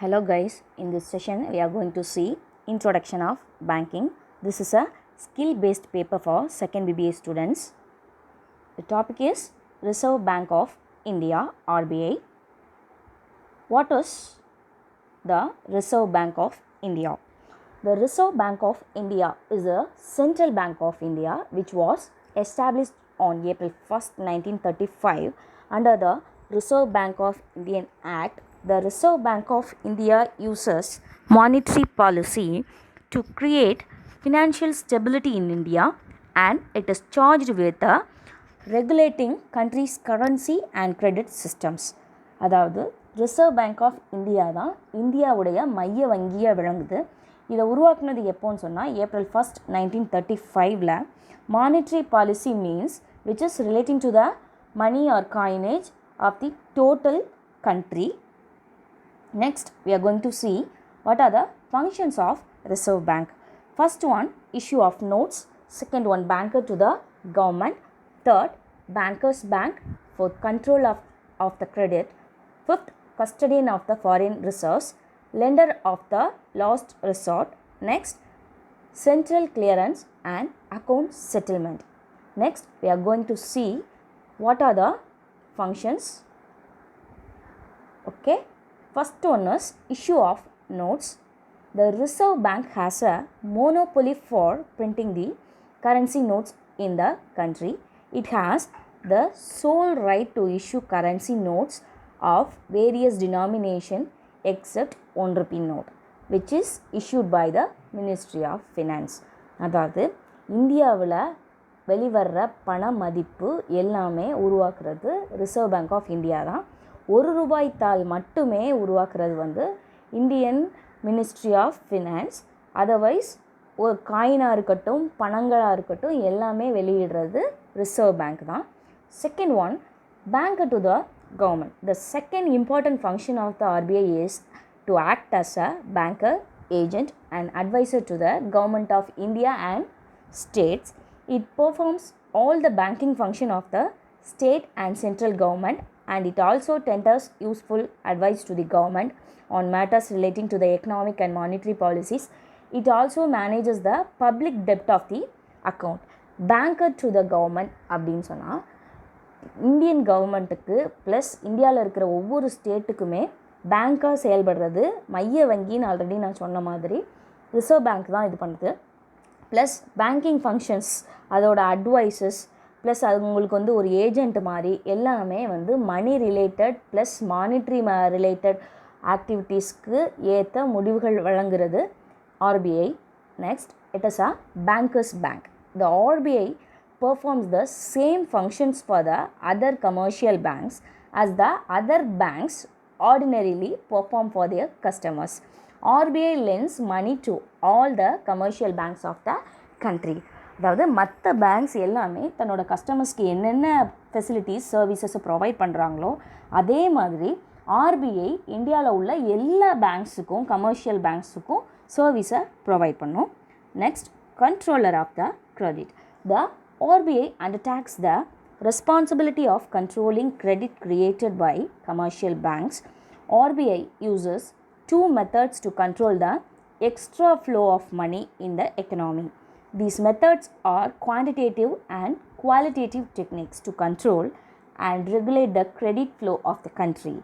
Hello guys, in this session we are going to see Introduction of Banking. This is a skill based paper for second BBA students. The topic is Reserve Bank of India RBI. What is the Reserve Bank of India? The Reserve Bank of India is a central bank of India which was established on April 1st, 1935 under the Reserve Bank of Indian Act. The Reserve Bank of India uses monetary policy to create financial stability in India, and it is charged with regulating country's currency and credit systems. அதாவது reserve bank of India தான் இந்தியாவுடைய மைய வங்கியாக விளங்குது. இதை உருவாக்குனது எப்போன்னு சொன்னால் April 1st 1935. Monetary policy means which is relating to the money or coinage of the total country. Next, we are going to see what are the functions of Reserve Bank. First one, issue of notes. Second one, banker to the government. Third, bankers bank for control of the credit. Fifth, custodian of the foreign reserves. Lender of the last resort. Next, central clearance and account settlement. Next, we are going to see what are the functions. Okay. First one is issue of notes. The Reserve Bank has a monopoly for printing the currency notes in the country. It has the sole right to issue currency notes of various denomination except 1 rupee note, which is issued by the Ministry of Finance. அதாவது இந்தியாவில் வெளிவர்ற பண மதிப்பு எல்லாமே உருவாக்குறது reserve bank of India தான். ₹1 தாள் மட்டுமே உருவாக்குறது Indian ministry of finance. Otherwise ஒரு காயினாக இருக்கட்டும் பணங்களாக இருக்கட்டும் எல்லாமே வெளியிடுறது ரிசர்வ் பேங்க் தான். Second one, banker to the government. The second important function of the RBI is to act as a banker, agent and adviser to the government of India and states. It performs all the banking function of the state and central government, and it also tenders useful advice to the government on matters relating to the economic and monetary policies. It also manages the public debt of the account. Banker to the government அப்படின்னு சொன்னால் Indian கவர்மெண்ட்டுக்கு plus இந்தியாவில் இருக்கிற ஒவ்வொரு ஸ்டேட்டுக்குமே பேங்காக செயல்படுறது மைய வங்கின்னு already நான் சொன்ன மாதிரி ரிசர்வ் பேங்க் தான் இது பண்ணுது. ப்ளஸ் பேங்கிங் ஃபங்க்ஷன்ஸ், அதோட அட்வைசஸ், ப்ளஸ் அது உங்களுக்கு ஒரு ஏஜெண்ட் மாதிரி எல்லாமே money related plus monetary related ஆக்டிவிட்டீஸ்க்கு ஏற்ற முடிவுகள் வழங்குறது RBI. Next, it is a bankers bank. The RBI performs the same functions for the other commercial banks as the other banks ordinarily perform for their customers. RBI lends money to all the commercial banks of the country. அதாவது மற்ற banks எல்லாமே தன்னோட கஸ்டமர்ஸ்க்கு என்னென்ன facilities சர்வீசஸை provide பண்ணுறாங்களோ அதே மாதிரி RBI இந்தியாவில் உள்ள எல்லா பேங்க்ஸுக்கும் கமர்ஷியல் பேங்க்ஸுக்கும் சர்வீஸை ப்ரொவைட் பண்ணும். Next, controller of the credit. The RBI undertakes the responsibility of controlling credit created by commercial banks. RBI uses two methods to control the extra flow of money in the economy. These methods are quantitative and qualitative techniques to control and regulate the credit flow of the country.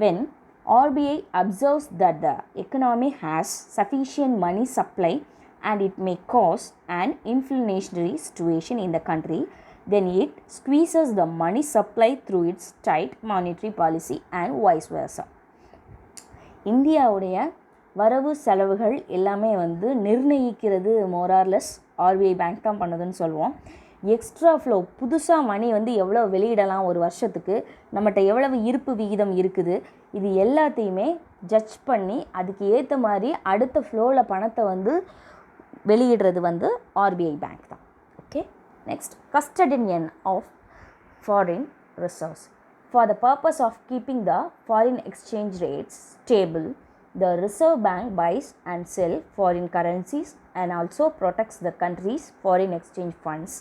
When RBI observes that the economy has sufficient money supply and it may cause an inflationary situation in the country, then it squeezes the money supply through its tight monetary policy and vice versa. இந்தியாவுடைய வரவு செலவுகள் எல்லாமே நிர்ணயிக்கிறது மோரார்லெஸ் RBI bank தான் பண்ணுதுன்னு சொல்லுவோம். Extra flow, புதுசாக மணி எவ்வளோ வெளியிடலாம் ஒரு வருஷத்துக்கு, நம்மகிட்ட எவ்வளவு இருப்பு விகிதம் இருக்குது, இது எல்லாத்தையுமே ஜட்ஜ் பண்ணி அதுக்கு ஏற்ற மாதிரி அடுத்த ஃப்ளோவில் பணத்தை வெளியிடுறது ஆர்பிஐ பேங்க் தான். Okay. Next, custodian of foreign reserves. For the purpose of keeping the foreign exchange rates stable, the Reserve Bank buys and sells foreign currencies and also protects the country's foreign exchange funds.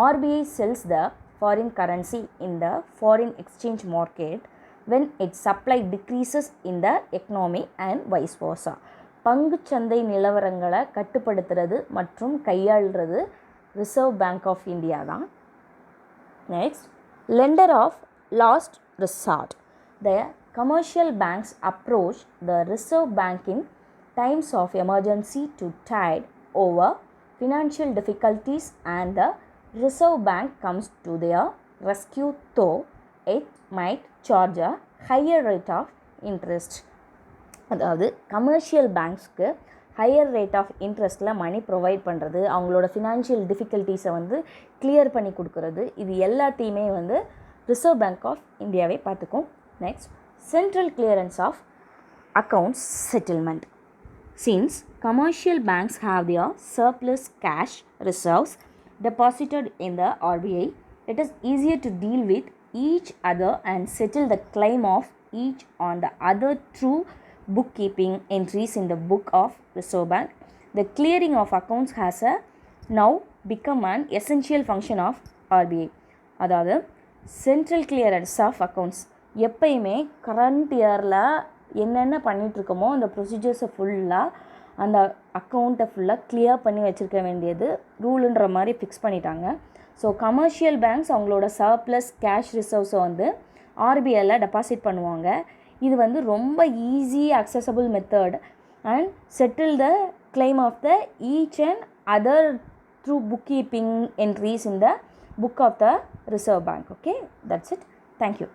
RBI sells the foreign currency in the foreign exchange market when its supply decreases in the economy and vice versa. பங்குச்சந்தை நிலவரங்களை கட்டுப்படுத்துறது மற்றும் கையாளுறது reserve bank of India தான். Next, lender of last resort. The commercial banks approach the Reserve Bank in times of emergency to tide over financial difficulties, and the Reserve Bank comes to their rescue, though it might charge a higher rate of interest. அதாவது commercial பேங்க்ஸ்க்கு higher rate of இன்ட்ரெஸ்ட்டில் money provide பண்ணுறது, அவங்களோட financial டிஃபிகல்ட்டிஸை வந்து clear பண்ணி கொடுக்குறது, இது எல்லாத்தையுமே வந்து ரிசர்வ் பேங்க் ஆஃப் இந்தியாவே பார்த்துக்கும். Next, central clearance of accounts settlement. Since commercial banks have their surplus cash reserves deposited in the RBI, it is easier to deal with each other and settle the claim of each on the other through bookkeeping entries in the book of Reserve Bank. The clearing of accounts has now become an essential function of RBI. அதாவது central clearance of accounts எப்பயுமே current இயரில் என்னென்ன பண்ணிகிட்ருக்கோமோ அந்த ப்ரொசீஜர்ஸை ஃபுல்லாக அந்த அக்கௌண்ட்டை ஃபுல்லாக clear பண்ணி வச்சுருக்க வேண்டியது ரூலுன்ற மாதிரி ஃபிக்ஸ் பண்ணிட்டாங்க. ஸோ கமர்ஷியல் பேங்க்ஸ் அவங்களோட சர்ப்ளஸ் கேஷ் ரிசர்வ்ஸை வந்து ஆர்பிஐயில் டெபாசிட் பண்ணுவாங்க. இது வந்து ரொம்ப easy acceptable method and settle the claim of the each and other through book keeping entries in the book of the Reserve Bank. Okay, that's it. Thank you.